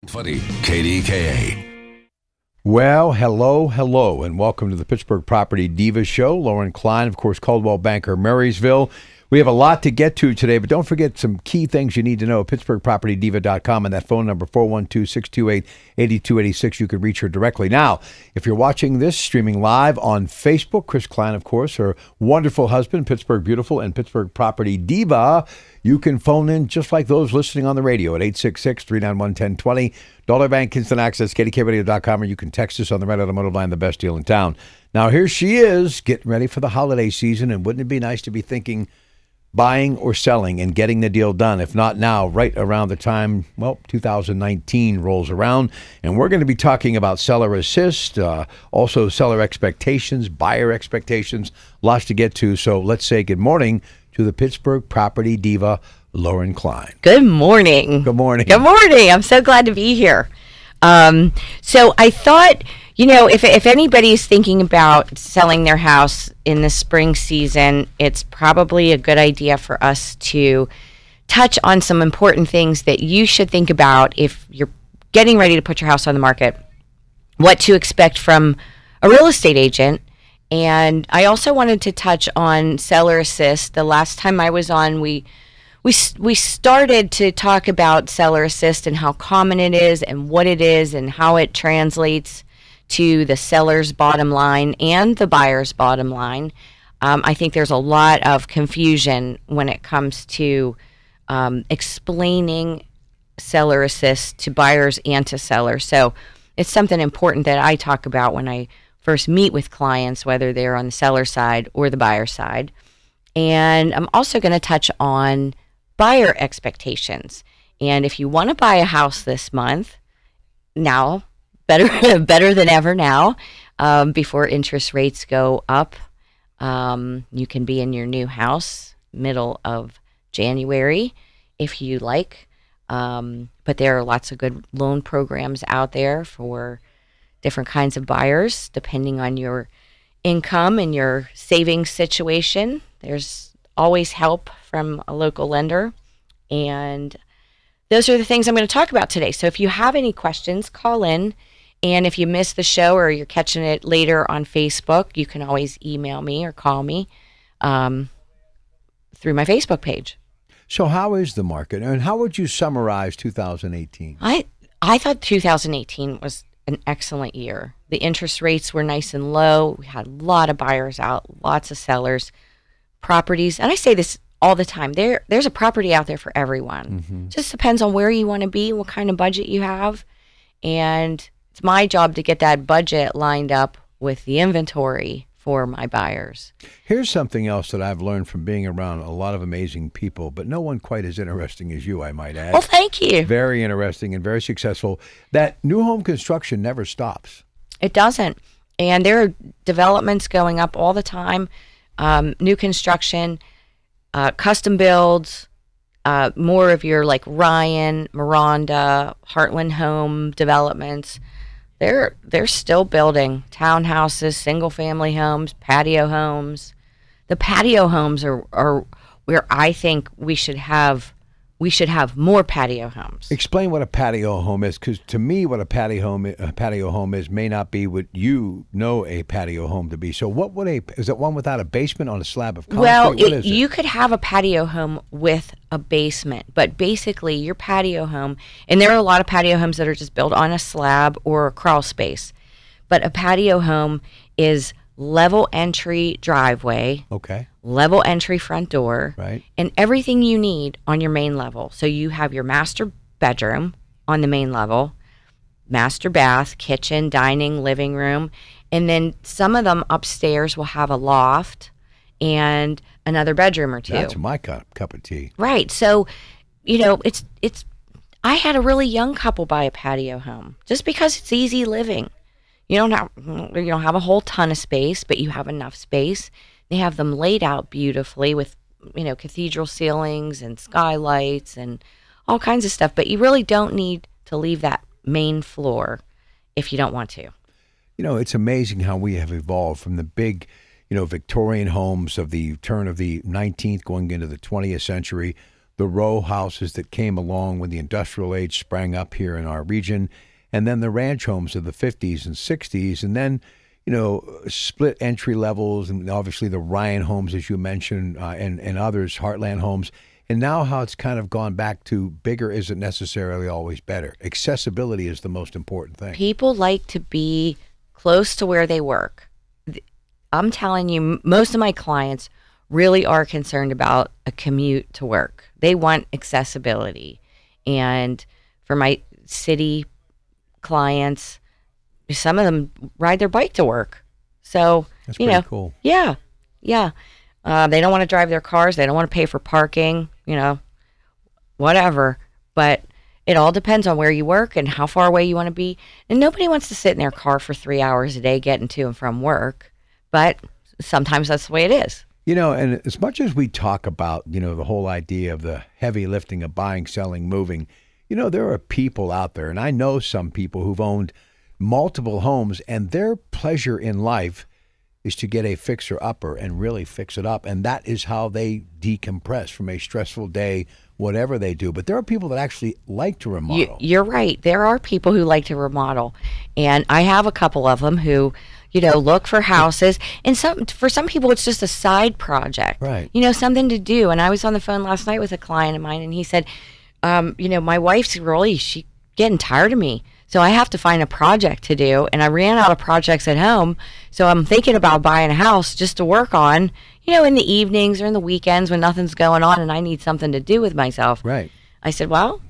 Funny KDKA. Well, hello, and welcome to the Pittsburgh Property Diva Show. Lauren Klein, of course, Coldwell Banker, Marysville. We have a lot to get to today, but don't forget some key things you need to know. PittsburghPropertyDiva.com and that phone number, 412-628-8286. You can reach her directly. Now, if you're watching this streaming live on Facebook, Chris Klein, of course, her wonderful husband, Pittsburgh Beautiful, and Pittsburgh Property Diva, you can phone in just like those listening on the radio at 866-391-1020. Dollar Bank Instant Access, KDKRadio.com, or you can text us on the Red Automotive Line, the best deal in town. Now, here she is, getting ready for the holiday season, and wouldn't it be nice to be thinking buying or selling and getting the deal done, if not now, right around the time, 2019 rolls around. And we're going to be talking about seller assist, also seller expectations, buyer expectations, lots to get to. So let's say good morning to the Pittsburgh Property Diva, Lauren Klein. Good morning. Good morning. Good morning. I'm so glad to be here. So I thought, if anybody's thinking about selling their house in the spring season, it's probably a good idea for us to touch on some important things that you should think about if you're getting ready to put your house on the market, what to expect from a real estate agent. And I also wanted to touch on seller assist. The last time I was on, we started to talk about seller assist and how common it is and what it is and how it translates to the seller's bottom line and the buyer's bottom line. I think there's a lot of confusion when it comes to explaining seller assist to buyers and to sellers. So it's something important that I talk about when I first meet with clients, whether they're on the seller side or the buyer side. And I'm also going to touch on buyer expectations. And if you want to buy a house this month, now, better than ever now, before interest rates go up, you can be in your new house middle of January if you like. But there are lots of good loan programs out there for different kinds of buyers, depending on your income and your savings situation. There's always help from a local lender. And those are the things I'm going to talk about today. So if you have any questions, call in. And if you missed the show or you're catching it later on Facebook, you can always email me or call me through my Facebook page. So how is the market? And how would you summarize 2018? I thought 2018 was an excellent year. The interest rates were nice and low. We had a lot of buyers out, lots of sellers, properties. And I say this all the time. There's a property out there for everyone. Mm-hmm. Just depends on where you want to be, what kind of budget you have. And it's my job to get that budget lined up with the inventory for my buyers. Here's something else that I've learned from being around a lot of amazing people, but no one quite as interesting as you, I might add. Well, thank you. Very interesting and very successful. That new home construction never stops. It doesn't. And there are developments going up all the time. New construction, custom builds, more of your like Ryan, Miranda, Heartland Home developments. They're still building townhouses, single family homes, patio homes. The patio homes are where I think we should have more patio homes. Explain what a patio home is, because to me, what a patio home is may not be what you know a patio home to be. So, is it one without a basement on a slab of concrete? Well, you could have a patio home with a basement, but basically your patio home, and there are a lot of patio homes that are just built on a slab or a crawl space, but a patio home is level entry driveway, okay, level entry front door, right, and everything you need on your main level. So you have your master bedroom on the main level, master bath, kitchen, dining, living room, and then some of them upstairs will have a loft and another bedroom or two. That's my cup of tea. Right. So, it's I had a really young couple buy a patio home just because it's easy living. You don't have a whole ton of space, but you have enough space. They have them laid out beautifully with, cathedral ceilings and skylights and all kinds of stuff. But you really don't need to leave that main floor if you don't want to. It's amazing how we have evolved from the big, Victorian homes of the turn of the 19th going into the 20th century, the row houses that came along when the industrial age sprang up here in our region, and then the ranch homes of the 50s and 60s, and then, split entry levels, and obviously the Ryan homes, as you mentioned, and others, Heartland homes. And now how it's kind of gone back to bigger isn't necessarily always better. Accessibility is the most important thing. People like to be close to where they work. I'm telling you, most of my clients really are concerned about a commute to work. They want accessibility. And for my city clients, some of them ride their bike to work. So, that's pretty cool. Yeah. Yeah. They don't want to drive their cars. They don't want to pay for parking, whatever. But it all depends on where you work and how far away you want to be. And nobody wants to sit in their car for 3 hours a day getting to and from work. But sometimes that's the way it is. And as much as we talk about, the whole idea of the heavy lifting of buying, selling, moving, there are people out there, and I know some people who've owned multiple homes, and their pleasure in life is to get a fixer-upper and really fix it up. And that is how they decompress from a stressful day, whatever they do. But there are people that actually like to remodel. You're right. There are people who like to remodel. And I have a couple of them who, look for houses. And for some people, it's just a side project. Right. Something to do. And I was on the phone last night with a client of mine, and he said, my wife's she's getting tired of me. So I have to find a project to do, and I ran out of projects at home. So I'm thinking about buying a house just to work on, in the evenings or in the weekends when nothing's going on and I need something to do with myself. Right. I said, well,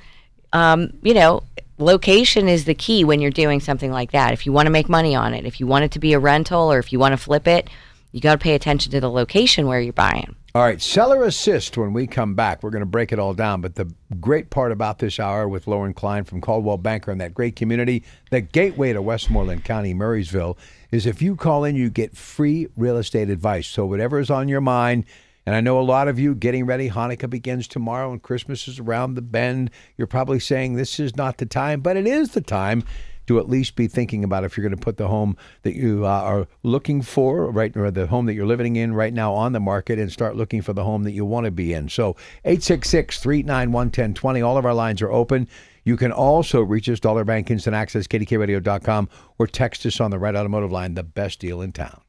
location is the key when you're doing something like that. If you want to make money on it, if you want it to be a rental, or if you want to flip it, you got to pay attention to the location where you're buying. All right, Seller Assist when we come back. We're going to break it all down. But the great part about this hour with Lauren Klein from Caldwell Banker and that great community, the gateway to Westmoreland County, Murraysville, is if you call in, you get free real estate advice. So whatever is on your mind, and I know a lot of you getting ready, Hanukkah begins tomorrow and Christmas is around the bend. You're probably saying this is not the time, but it is the time to at least be thinking about if you're going to put the home that you are looking for, right, or the home that you're living in right now on the market, and start looking for the home that you want to be in. So 866-391-1020. All of our lines are open. You can also reach us, Dollar Bank Instant Access, KDKRadio.com, or text us on the Right Automotive line, the best deal in town.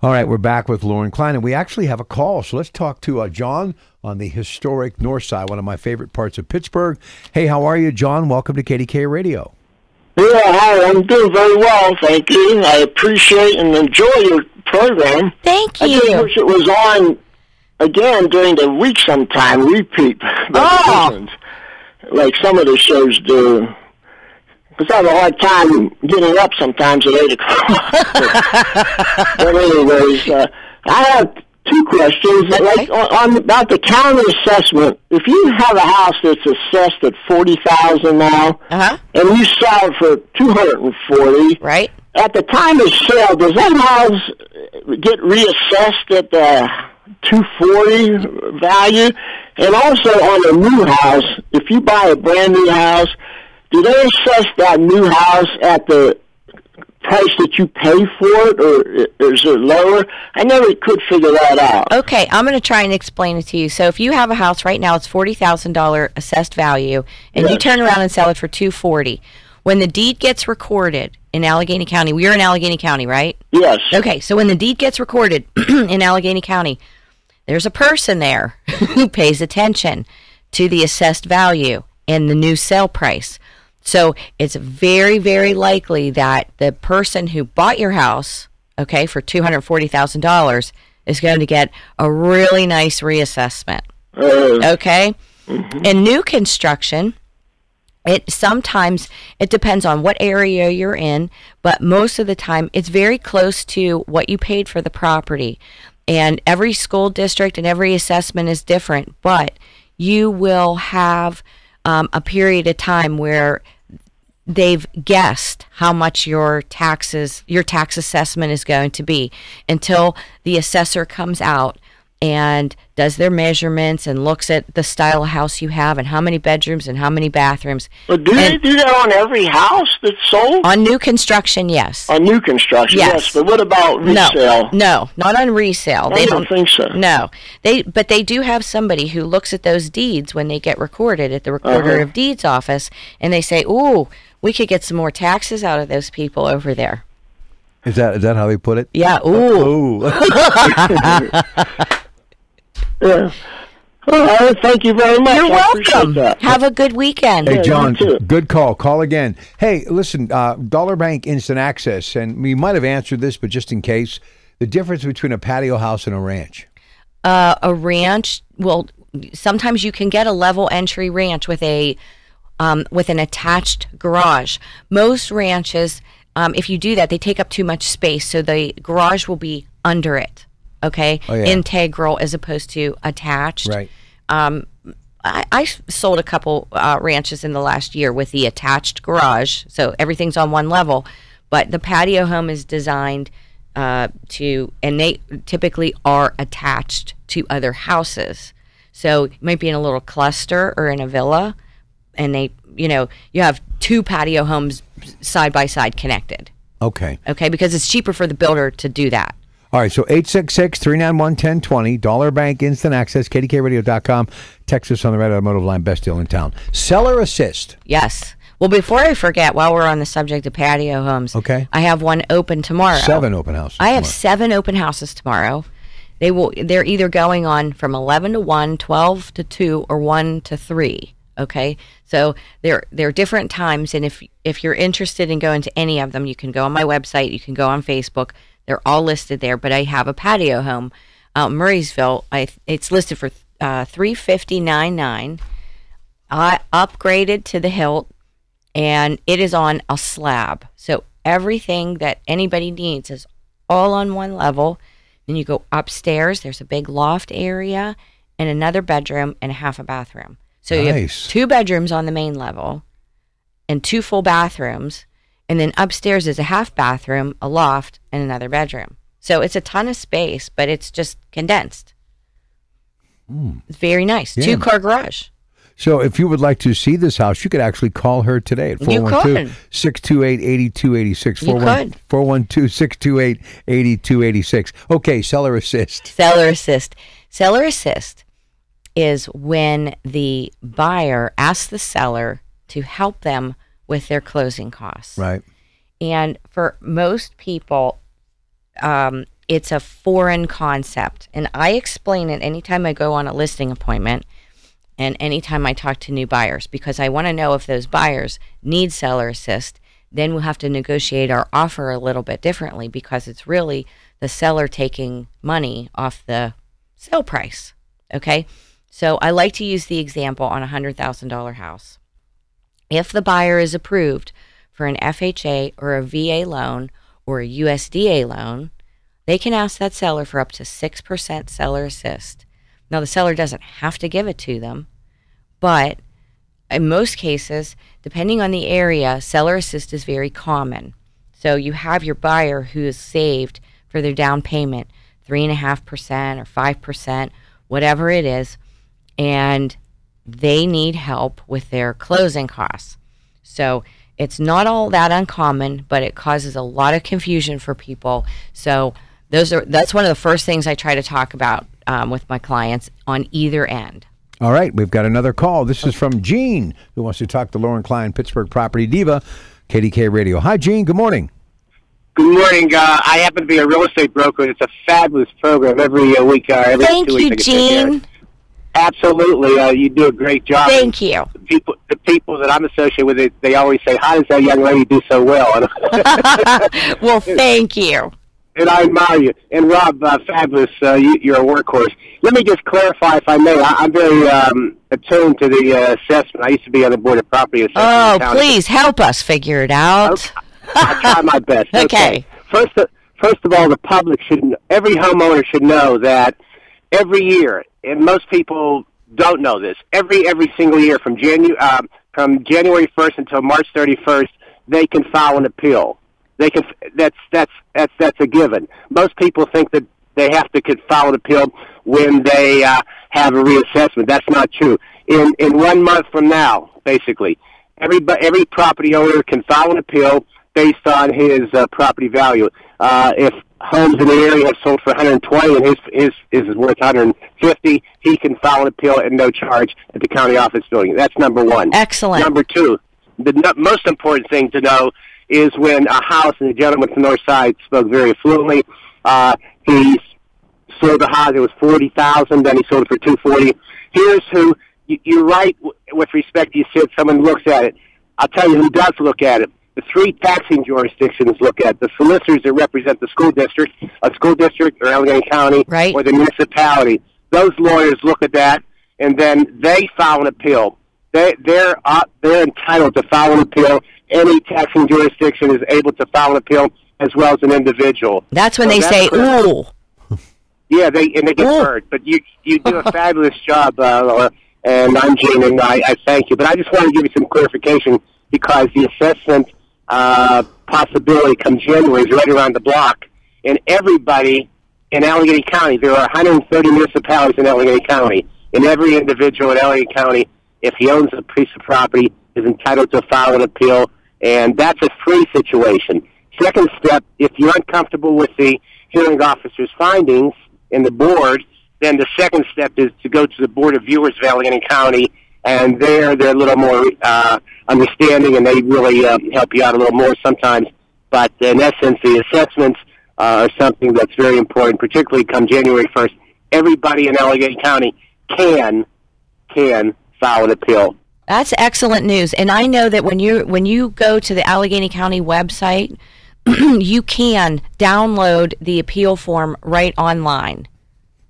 All right, we're back with Lauren Klein, and we actually have a call. So let's talk to John on the historic North Side, one of my favorite parts of Pittsburgh. Hey, how are you, John? Welcome to KDKA Radio. Yeah, hi, I'm doing very well, thank you. I appreciate and enjoy your program. Thank you. I just wish it was on again during the week sometime, repeat repetitions, like some of the shows do. Because I have a hard time getting up sometimes at 8 o'clock. But anyways, I have two questions. Okay. Like on about the county assessment. If you have a house that's assessed at $40,000 now, and you sell it for $240, right? At the time of sale, does that house get reassessed at the $240 value? And also on a new house, if you buy a brand new house, do they assess that new house at the price that you pay for it, or is it lower? I never could figure that out. Okay, I'm going to try and explain it to you. So if you have a house right now, it's $40,000 assessed value, and you turn around and sell it for $240. When the deed gets recorded in Allegheny County, we're in Allegheny County, right? Yes. Okay, so when the deed gets recorded in Allegheny County, there's a person there who pays attention to the assessed value and the new sale price. So it's very, very likely that the person who bought your house, okay, for $240,000 is going to get a really nice reassessment. Okay? In new construction, it depends on what area you're in, but most of the time it's very close to what you paid for the property. And every school district and every assessment is different, but you will have a period of time where they've guessed how much your tax assessment is going to be until the assessor comes out and does their measurements and looks at the style of house you have and how many bedrooms and how many bathrooms. But do they do that on every house that's sold? On new construction, yes. On new construction, yes. But what about resale? No, not on resale. I don't think so. No, but they do have somebody who looks at those deeds when they get recorded at the Recorder of Deeds office, and they say, "Ooh, we could get some more taxes out of those people over there." Is that how they put it? Yeah. Ooh. Yeah. All right, thank you very much. You're welcome. Have a good weekend. Hey, John, good call. Call again. Hey, listen, Dollar Bank Instant Access, and we might have answered this, but just in case, the difference between a patio house and a ranch. A ranch, well, sometimes you can get a level entry ranch with an attached garage. Most ranches, if you do that, they take up too much space, so the garage will be under it. Okay, integral as opposed to attached. Right. I sold a couple ranches in the last year with the attached garage, so everything's on one level. But the patio home is designed and they typically are attached to other houses. So you might be in a little cluster or in a villa, and you have two patio homes side by side connected. Okay. Okay, because it's cheaper for the builder to do that. All right, so 866-391-1020, Dollar Bank Instant Access, KDKRadio.com. Text us on the Red Automotive Line, best deal in town. Seller Assist. Yes. Well, before I forget, while we're on the subject of patio homes, I have one open tomorrow. 7 open houses. I have 7 open houses tomorrow. They're either going on from 11 to 1, 12 to 2, or 1 to 3. Okay, so they're different times, and if you're interested in going to any of them, you can go on my website, you can go on Facebook. They're all listed there, but I have a patio home out in Murraysville. It's listed for $359.9. I upgraded to the hilt, and it is on a slab. So everything that anybody needs is all on one level. Then you go upstairs. There's a big loft area and another bedroom and half a bathroom. So you have 2 bedrooms on the main level and 2 full bathrooms. And then upstairs is a half bathroom, a loft, and another bedroom. So it's a ton of space, but it's just condensed. It's very nice. Yeah. 2-car garage. So if you would like to see this house, you could actually call her today at 412-628-8286. You could. 412-628-8286. Okay, Seller Assist. Seller Assist. Seller Assist is when the buyer asks the seller to help them with their closing costs. Right. And for most people, it's a foreign concept. And I explain it anytime I go on a listing appointment and anytime I talk to new buyers, because I want to know if those buyers need seller assist. Then we'll have to negotiate our offer a little bit differently, because it's really the seller taking money off the sale price. Okay? So I like to use the example on a $100,000 house. If the buyer is approved for an FHA or a VA loan or a USDA loan, they can ask that seller for up to 6% seller assist. Now, the seller doesn't have to give it to them, but in most cases, depending on the area, seller assist is very common. So you have your buyer who is saved for their down payment, 3.5% or 5%, whatever it is, and they need help with their closing costs. So it's not all that uncommon, but it causes a lot of confusion for people. So that's one of the first things I try to talk about with my clients on either end. All right, we've got another call. This is from Gene, who wants to talk to Lauren Klein, Pittsburgh Property Diva, KDKA Radio. Hi, Gene. Good morning. Good morning. I happen to be a real estate broker. It's a fabulous program every week. Every Thank 2 weeks. you, Gene. Absolutely. You do a great job. Thank you. The people that I'm associated with, they always say, how does that young lady do so well? Well, thank you. And I admire you. And Rob, fabulous. You're a workhorse. Let me just clarify, if I may. I'm very attuned to the assessment. I used to be on the Board of Property Assessment. Oh, please help us figure it out. Okay. I'll try my best. Okay. First of all, the public every homeowner should know that every year, and most people don't know this, every single year from January 1st until March 31st, they can file an appeal. They can. That's a given. Most people think that they have to file an appeal when they have a reassessment. That's not true. In 1 month from now, basically, every property owner can file an appeal based on his property value. If homes in the area have sold for $120 and his is worth $150, he can file an appeal at no charge at the county office building. That's number one. Excellent. Number two, the most important thing to know is when a house, and the gentleman from the north side spoke very fluently, he sold the house, it was $40,000, then he sold it for $240. Here's who, you're right with respect to, you said someone looks at it. I'll tell you who does look at it. The three taxing jurisdictions look at the solicitors that represent the school district, a school district or Allegheny County, right, or the municipality. Those lawyers look at that, and then they file an appeal. They're entitled to file an appeal. Any taxing jurisdiction is able to file an appeal, as well as an individual. That's when they say, ooh. Yeah, they get hurt. But you do a fabulous job, Laura, and I'm Gene, and I thank you. But I just want to give you some clarification, because the assessment possibility come January is right around the block. And everybody in Allegheny County, there are 130 municipalities in Allegheny County, and every individual in Allegheny County, if he owns a piece of property, is entitled to file an appeal, and that's a free situation. Second step, if you're uncomfortable with the hearing officer's findings in the board, then the second step is to go to the Board of Viewers of Allegheny County, and they're a little more understanding, and they really help you out a little more sometimes. But in essence, the assessments are something that's very important, particularly come January 1st. Everybody in Allegheny County can file an appeal. That's excellent news. And I know that when you go to the Allegheny County website, you can download the appeal form right online.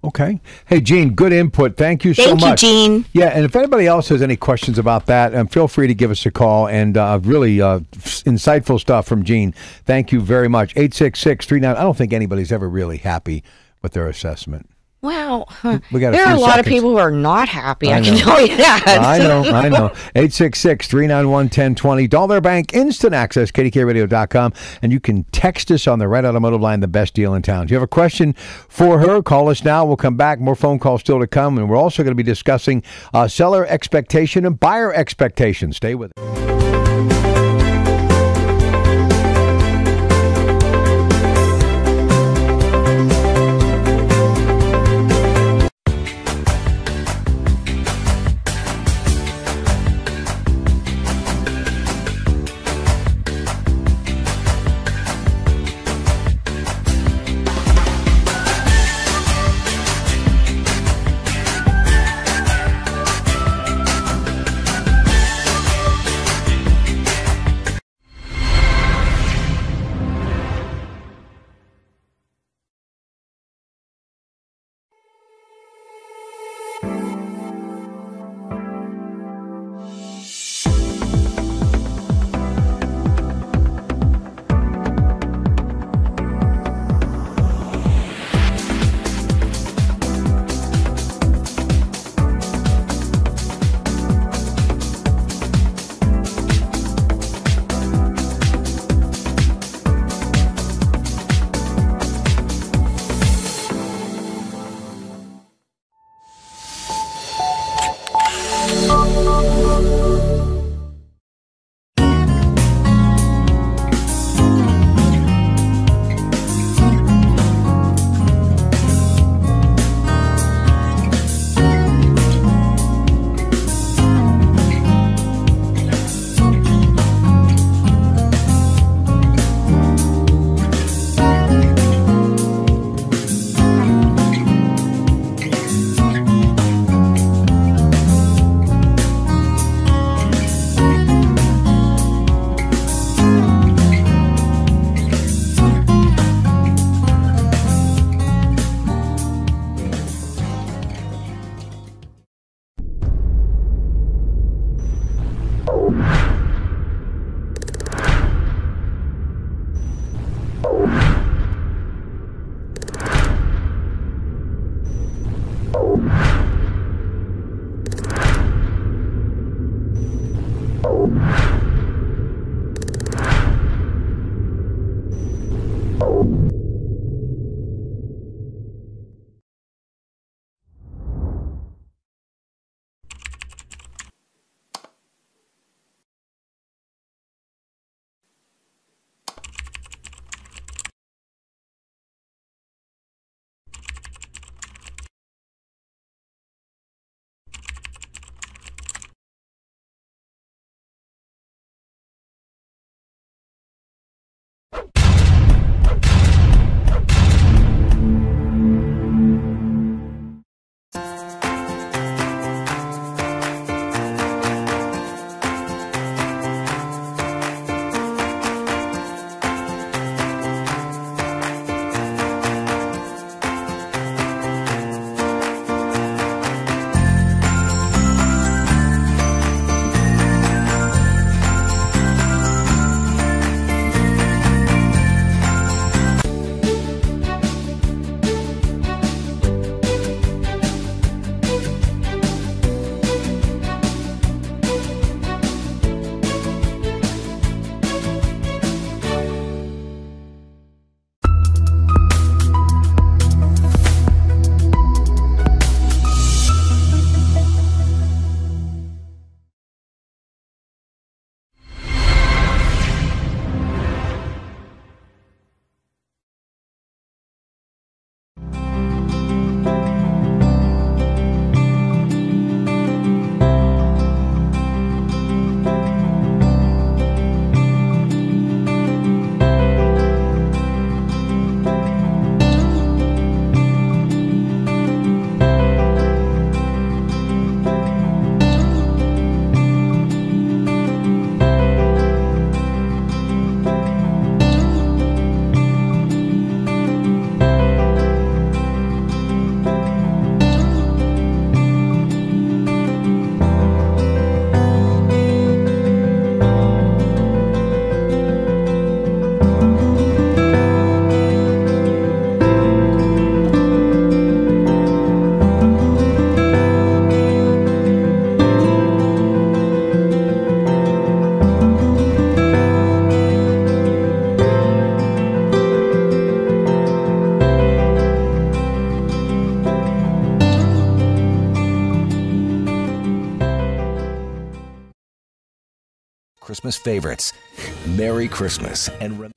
Okay. Hey, Gene, good input. Thank you so much. Thank you, Gene. Yeah, and if anybody else has any questions about that, feel free to give us a call. And really insightful stuff from Gene. Thank you very much. 866-39. I don't think anybody's ever really happy with their assessment. Well, there are a lot of people who are not happy, I can tell you that. I know. 866-391-1020. Dollar Bank Instant Access, KDKRadio.com. And you can text us on the Red Automotive Line, the best deal in town. If you have a question for her, call us now. We'll come back. More phone calls still to come. And we're also going to be discussing seller expectation and buyer expectation. Stay with us. Christmas favorites. Merry Christmas and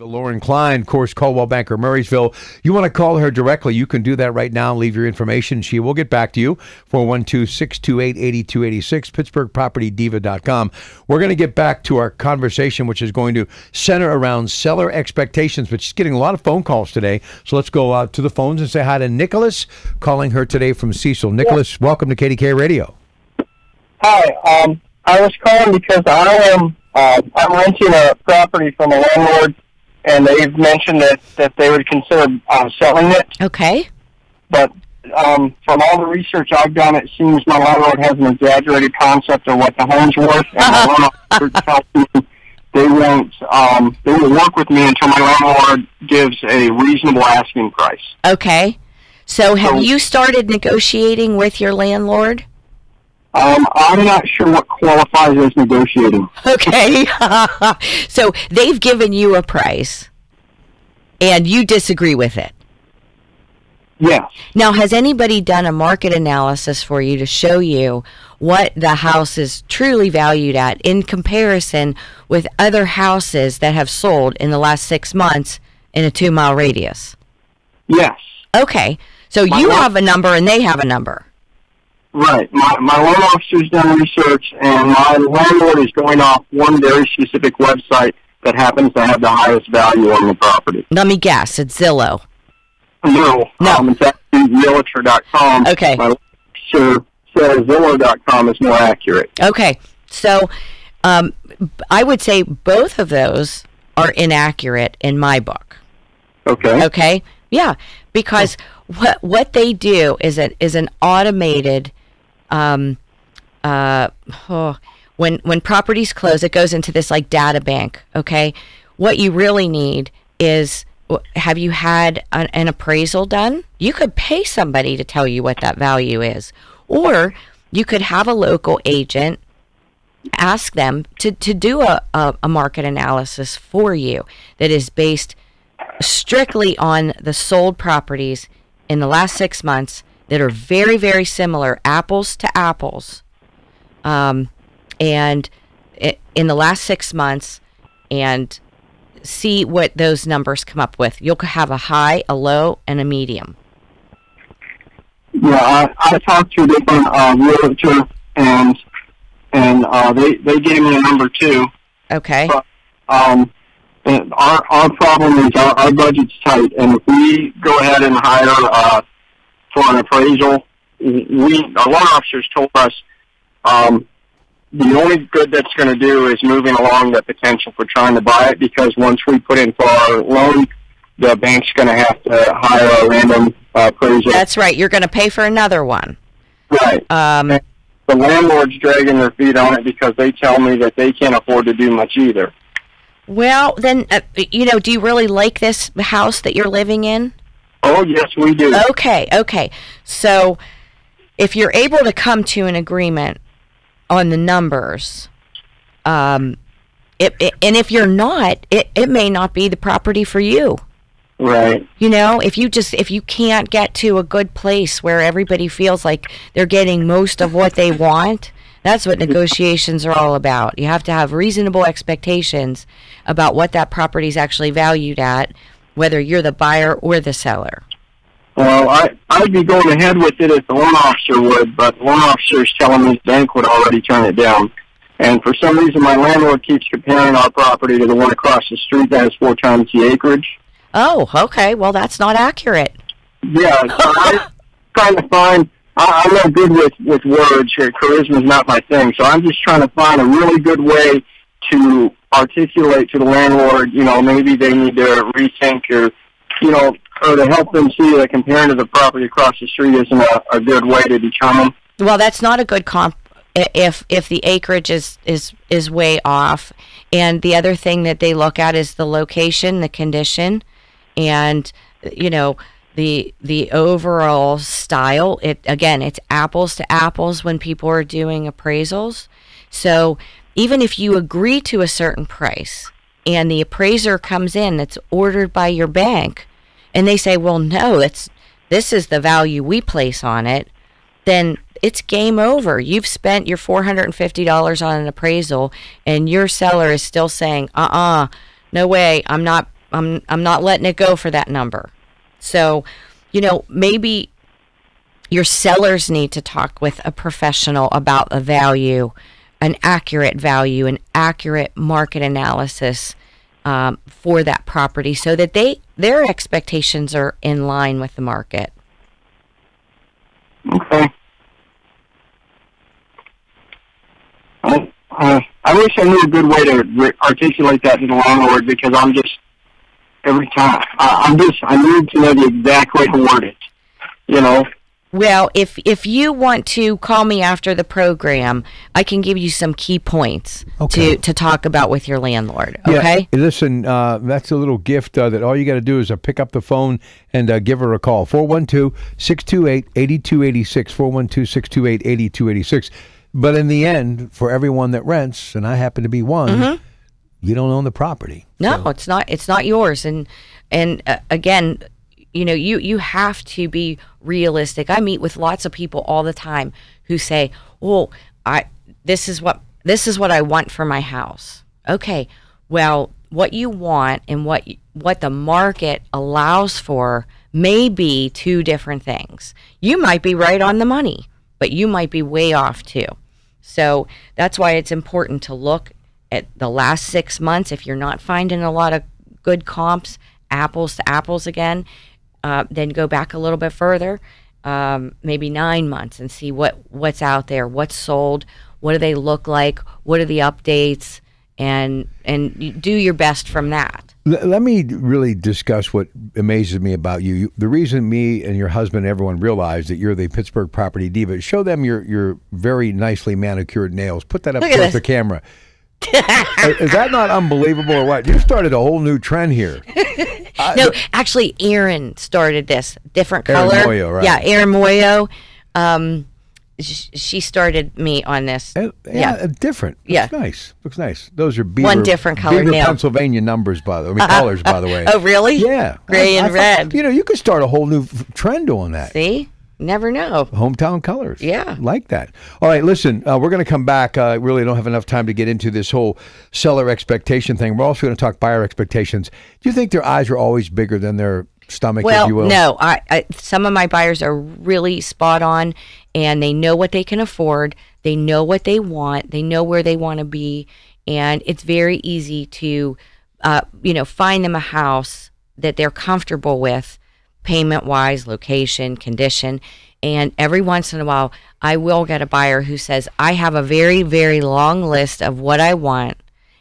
Lauren Klein, Course Coldwell Banker, Murraysville. You want to call her directly, you can do that right now. Leave your information. She will get back to you. 412-628-8286, PittsburghPropertyDiva.com. We're going to get back to our conversation, which is going to center around seller expectations, but she's getting a lot of phone calls today. So let's go out to the phones and say hi to Nicholas, calling her today from Cecil. Nicholas, welcome to KDKA Radio. Hi, I was calling because I'm renting a property from a landlord, and they've mentioned that they would consider selling it. Okay. But from all the research I've done, it seems my landlord has an exaggerated concept of what the home's worth, and my landlord tells me they won't work with me until my landlord gives a reasonable asking price. Okay. So have you started negotiating with your landlord? I'm not sure what qualifies as negotiating. Okay. So they've given you a price, and you disagree with it. Yes. Now, has anybody done a market analysis for you to show you what the house is truly valued at in comparison with other houses that have sold in the last 6 months in a 2-mile radius? Yes. Okay. So you have a number and they have a number. Right. My loan officer's done research, and my landlord is going off one very specific website that happens to have the highest value on the property. Let me guess. It's Zillow. No. It's actually Realtor.com. Okay. My officer says Zillow.com is more accurate. Okay. So I would say both of those are inaccurate in my book. Okay. Okay? Yeah. Because what they do is an automated when properties close, it goes into this like data bank. Okay, what you really need is, have you had an appraisal done? You could pay somebody to tell you what that value is, or you could have a local agent ask them to do a market analysis for you that is based strictly on the sold properties in the last 6 months that are very, very similar, apples to apples, and in the last 6 months, and see what those numbers come up with. You'll have a high, a low, and a medium. Yeah, I talked to a different realtor, and they gave me a number too. Okay. But, our problem is our budget's tight, and if we go ahead and hire for an appraisal, our loan officers told us the only good that's going to do is moving along the potential for trying to buy it, because once we put in for our loan, the bank's going to have to hire a random appraiser. That's right. You're going to pay for another one. Right. And the landlord's dragging their feet on it because they tell me that they can't afford to do much either. Well, then, do you really like this house that you're living in? Oh, yes, we do. Okay. So if you're able to come to an agreement on the numbers, and if you're not, it may not be the property for you. Right. If you can't get to a good place where everybody feels like they're getting most of what they want, that's what negotiations are all about. You have to have reasonable expectations about what that property is actually valued at, whether you're the buyer or the seller. Well, I'd be going ahead with it if the loan officer would, but the loan officer is telling me the bank would already turn it down. And for some reason, my landlord keeps comparing our property to the one across the street that has 4 times the acreage. Oh, okay. Well, that's not accurate. Yeah, so I'm trying to find, I'm not good with words. Charisma's not my thing, so I'm just trying to find a really good way to articulate to the landlord, maybe they need to rethink or to help them see that comparing to the property across the street isn't a good way to determine. Well, that's not a good comp if the acreage is way off. And the other thing that they look at is the location, the condition, and the overall style. It's apples to apples when people are doing appraisals. So even if you agree to a certain price and the appraiser comes in that's ordered by your bank and they say, well, no, this is the value we place on it, then it's game over. You've spent your $450 on an appraisal and your seller is still saying, no way, I'm not letting it go for that number. So, maybe your sellers need to talk with a professional about a value, an accurate market analysis for that property so that their expectations are in line with the market. Okay. I wish I knew a good way to articulate that to the landlord, because I'm just, every time, I need to know the exact way to word it, Well, if you want to call me after the program, I can give you some key points to talk about with your landlord, okay? Yeah, listen, that's a little gift that all you got to do is pick up the phone and give her a call. 412-628-8286, 412-628-8286. But in the end, for everyone that rents, and I happen to be one, you don't own the property. No, so. It's not yours. And again, you have to be realistic. I meet with lots of people all the time who say, "Oh, this is what I want for my house." Okay, well, what you want and what the market allows for may be two different things. You might be right on the money, but you might be way off too. So that's why it's important to look at the last 6 months. If you're not finding a lot of good comps, apples to apples again, then go back a little bit further, maybe 9 months, and see what's out there, what's sold, what do they look like, what are the updates, and you do your best from that. Let me really discuss what amazes me about you. The reason me and your husband and everyone realize that you're the Pittsburgh Property Diva, show them your very nicely manicured nails. Put that up towards the camera. Is that not unbelievable or what? You started a whole new trend here. No, actually, Erin started this. Different color. Erin Moyo, right? Yeah, Erin Moyo. She started me on this. Different. Looks nice. Those are one different color Beaver, nail. Pennsylvania numbers, colors, by the way. Oh, really? Yeah. Gray and red. You could start a whole new trend on that. See? Never know. Hometown colors. Yeah. Like that. All right, listen, we're going to come back. Really don't have enough time to get into this whole seller expectation thing. We're also going to talk buyer expectations. Do you think their eyes are always bigger than their stomach, if you will? No. I some of my buyers are really spot on, and they know what they can afford. They know what they want. They know where they want to be, and it's very easy to, find them a house that they're comfortable with, payment-wise, location, condition, And every once in a while, I will get a buyer who says, I have a very, very long list of what I want,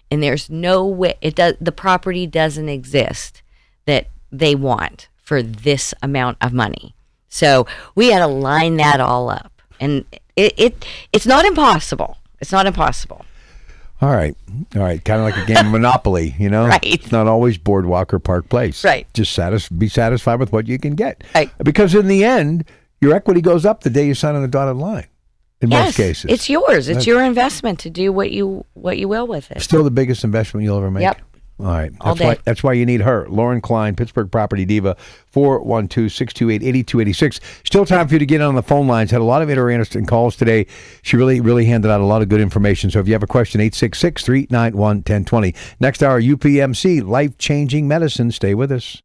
and there's no way, the property doesn't exist that they want for this amount of money. So we had to line that all up. And it's not impossible. It's not impossible. All right. Kind of like a game of Monopoly, Right. It's not always Boardwalk or Park Place. Right. Just be satisfied with what you can get. Right. Because in the end, your equity goes up the day you sign on the dotted line. In most cases. It's yours. It's your investment to do what you will with it. Still the biggest investment you'll ever make. Yep. All right. All day. That's why you need her. Lauren Klein, Pittsburgh Property Diva, 412-628-8286. Still time for you to get on the phone lines. Had a lot of interesting calls today. She really handed out a lot of good information. So if you have a question, 866-391-1020. Next hour, UPMC, life-changing medicine. Stay with us.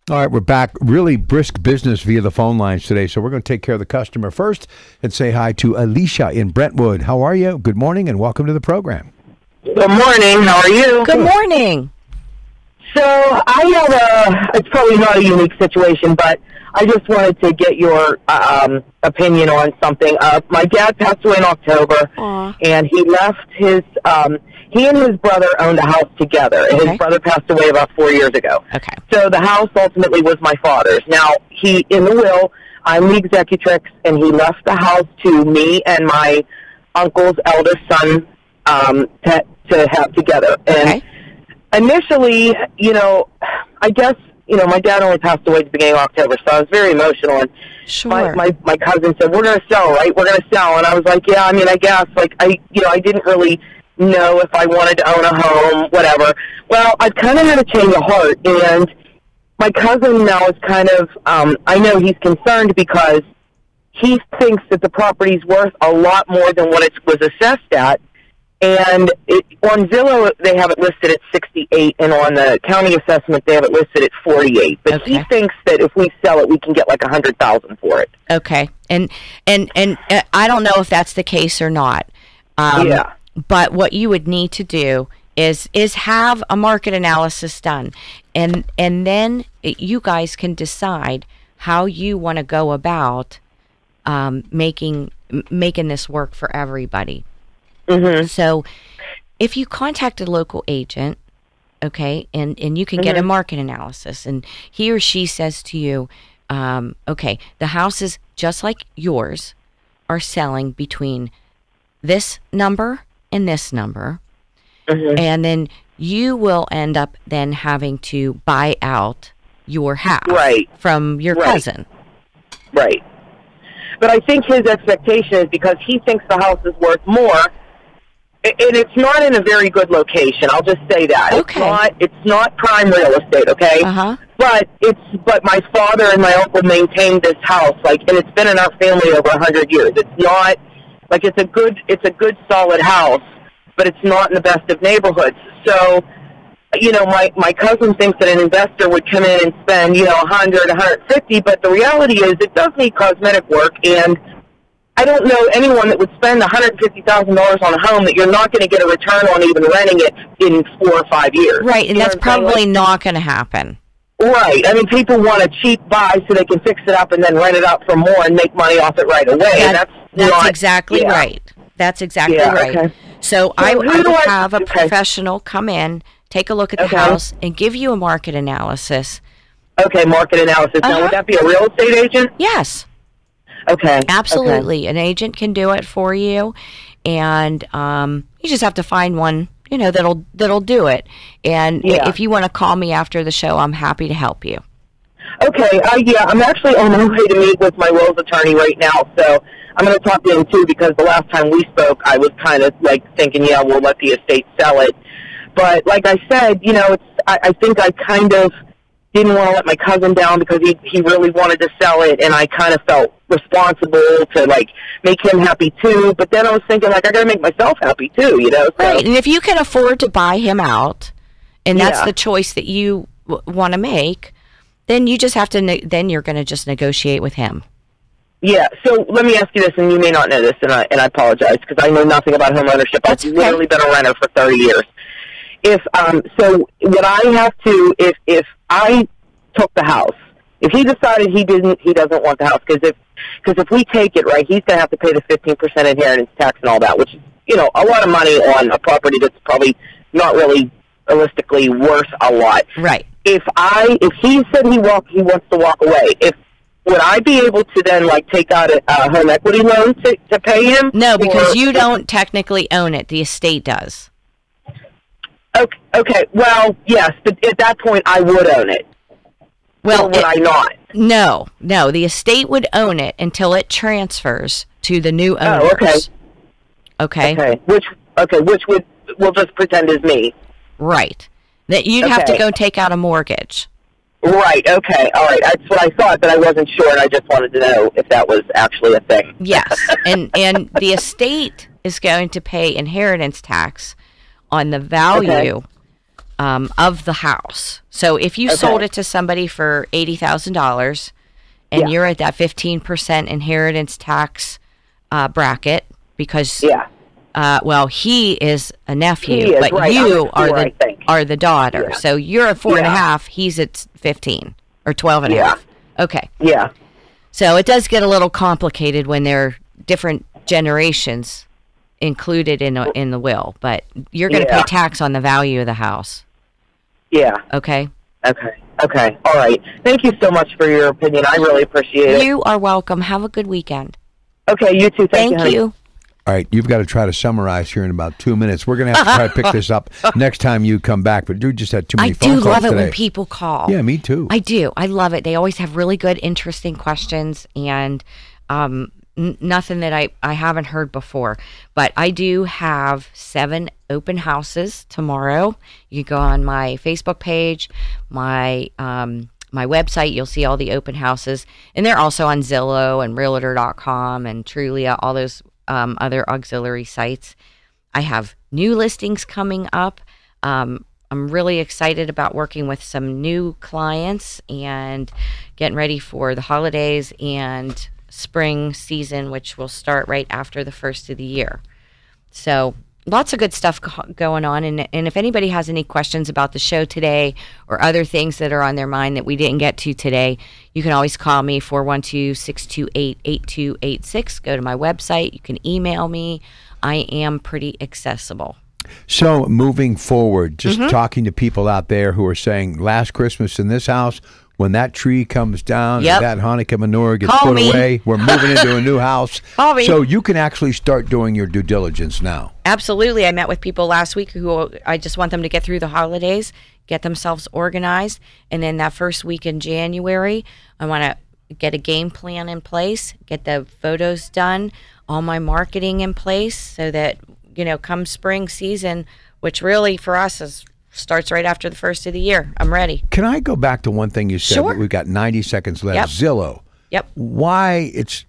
All right, we're back. Really brisk business via the phone lines today, so we're going to take care of the customer first and say hi to Alicia in Brentwood. How are you? Good morning and welcome to the program. Good morning. How are you? Good morning. So it's probably not a unique situation, but I just wanted to get your opinion on something. My dad passed away in October, and he left he and his brother owned a house together, and his brother passed away about 4 years ago. Okay. So the house ultimately was my father's. Now, in the will, I'm the executrix, and he left the house to me and my uncle's eldest son to have together. And initially, I guess, my dad only passed away at the beginning of October, so I was very emotional. And my cousin said, "We're going to sell, right? We're going to sell." And I was like, "Yeah, I mean, I guess." Like, I didn't really know if I wanted to own a home, whatever. Well, I've kind of had a change of heart, and my cousin now is kind of, I know he's concerned because he thinks that the property's worth a lot more than what it was assessed at. And on Zillow, they have it listed at 68, and on the county assessment, they have it listed at 48. But he thinks that if we sell it, we can get like $100,000 for it. Okay, and I don't know if that's the case or not. Yeah. But what you would need to do is have a market analysis done, and then you guys can decide how you want to go about making this work for everybody. Mm-hmm. So if you contact a local agent, okay, and you can get a market analysis, and he or she says to you, okay, the houses just like yours are selling between this number and this number, and then you will end up then having to buy out your house from your cousin. Right. But I think his expectation is because he thinks the house is worth more, and it's not in a very good location. I'll just say that. Okay. It's not prime real estate, okay? But my father and my uncle maintained this house, and it's been in our family over 100 years. It's not it's a good solid house, but it's not in the best of neighborhoods. So, my cousin thinks that an investor would come in and spend, $100, $150, but the reality is it does need cosmetic work, and I don't know anyone that would spend $150,000 on a home that you're not going to get a return on even renting it in 4 or 5 years. Right, and that's probably not going to happen. Right. I mean, people want a cheap buy so they can fix it up and then rent it out for more and make money off it right away. That's exactly right. That's exactly right. Okay. So I would have a professional come in, take a look at the house, and give you a market analysis. Okay, market analysis. Now, would that be a real estate agent? Yes. Okay. Absolutely. An agent can do it for you, and you just have to find one, that'll do it. And if you want to call me after the show, I'm happy to help you. Okay. I'm actually on my way to meet with my wills attorney right now, so I'm going to talk to him too, because the last time we spoke, I was kind of thinking, we'll let the estate sell it. But like I said, I think I kind of didn't want to let my cousin down because he really wanted to sell it, and I kind of felt responsible to make him happy too. But then I was thinking I got to make myself happy too, So. Right, and if you can afford to buy him out, and that's the choice that you want to make, then you just have to. Then you're going to just negotiate with him. Yeah. So let me ask you this, and you may not know this, and I apologize because I know nothing about home ownership. I've literally been a renter for 30 years. So would I have to, if I took the house, if he decided he doesn't want the house, because if we take it, right, he's going to have to pay the 15% inheritance tax and all that, which is, a lot of money on a property that's probably not really realistically worth a lot. Right. If he said he wants to walk away, would I be able to then take out a home equity loan to pay him? No, because you don't technically own it. The estate does. Okay. Well, yes, but at that point, I would own it. Well, or would I not? No. The estate would own it until it transfers to the new owners. Oh, okay. Which we'll just pretend is me. Right. That you'd have to go take out a mortgage. Right. Okay. All right. That's what I thought, but I wasn't sure, and I just wanted to know if that was actually a thing. Yes, and the estate is going to pay inheritance tax on the value of the house. So if you sold it to somebody for $80,000 and you're at that 15% inheritance tax bracket because Well, he is a nephew, He is, but right. you I'm at 4, I think. are the daughter. Yeah. So you're at 4 and a Yeah. half. He's at 15 or 12 and a Yeah. half. Okay. Yeah. So it does get a little complicated when there are different generations included in the will, but you're going to Yeah. pay tax on the value of the house. Yeah. Okay. Okay. All right. Thank you so much for your opinion. I really appreciate it. You are welcome. Have a good weekend. Okay. You too. Thank honey. you. All right, you've got to try to summarize here in about 2 minutes. We're going to have to try to pick this up next time you come back, but you just had too many I phone do calls love it today. when people call. Yeah, me too. I do. I love it. They always have really good, interesting questions and nothing that I haven't heard before. But I do have 7 open houses tomorrow. You go on my Facebook page, my website. You'll see all the open houses. And they're also on Zillow and Realtor.com and Trulia, all those other auxiliary sites. I have new listings coming up. I'm really excited about working with some new clients and getting ready for the holidays and spring season, which will start right after the first of the year. So lots of good stuff going on. And if anybody has any questions about the show today or other things that are on their mind that we didn't get to today, you can always call me, 412-628-8286. Go to my website. You can email me. I am pretty accessible. So moving forward, just talking to people out there who are saying, last Christmas in this house, when that tree comes down Yep. and that Hanukkah menorah gets Call put me. away, we're moving into a new house. Call me. So you can actually start doing your due diligence now. Absolutely. I met with people last week who I just want them to get through the holidays, get themselves organized. And then that first week in January, I want to get a game plan in place, get the photos done, all my marketing in place so that, come spring season, which really for us starts right after the first of the year. I'm ready. Can I go back to one thing you said? Sure. We've got 90 seconds left. Yep. Zillow. Yep. Why it's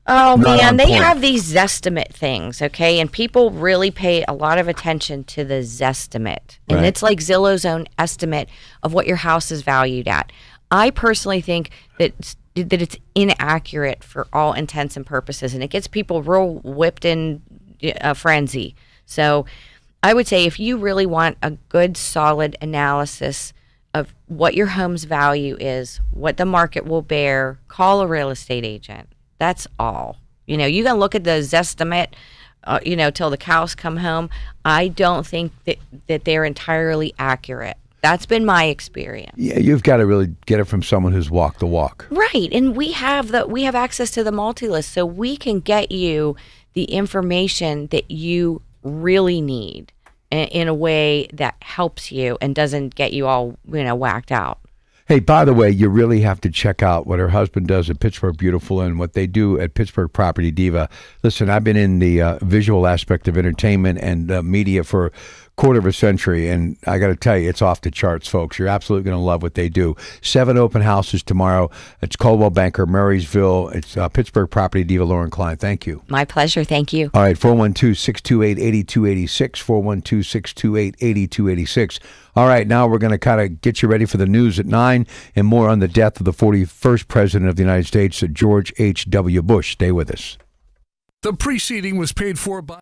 Oh, not man, on they point. have these Zestimate things, okay? And people really pay a lot of attention to the Zestimate. And Right. it's like Zillow's own estimate of what your house is valued at. I personally think that it's inaccurate for all intents and purposes, and it gets people real whipped in a frenzy. So I would say if you really want a good, solid analysis of what your home's value is, what the market will bear, call a real estate agent. That's all. You can look at the Zestimate, till the cows come home. I don't think that they're entirely accurate. That's been my experience. Yeah, you've got to really get it from someone who's walked the walk. Right, and we have access to the multi-list, so we can get you the information that you really need in a way that helps you and doesn't get you all whacked out. Hey, by the way, you really have to check out what her husband does at Pittsburgh Beautiful and what they do at Pittsburgh Property Diva. Listen, I've been in the visual aspect of entertainment and media for a quarter of a century, and I got to tell you, it's off the charts, folks. You're absolutely going to love what they do. 7 open houses tomorrow. It's Coldwell Banker, Marysville. It's Pittsburgh Property Diva, Lauren Klein. Thank you. My pleasure. Thank you. All right, 412-628-8286, 412-628-8286. All right, now we're going to kind of get you ready for the news at 9 and more on the death of the 41st President of the United States, George H.W. Bush. Stay with us. The preceding was paid for by...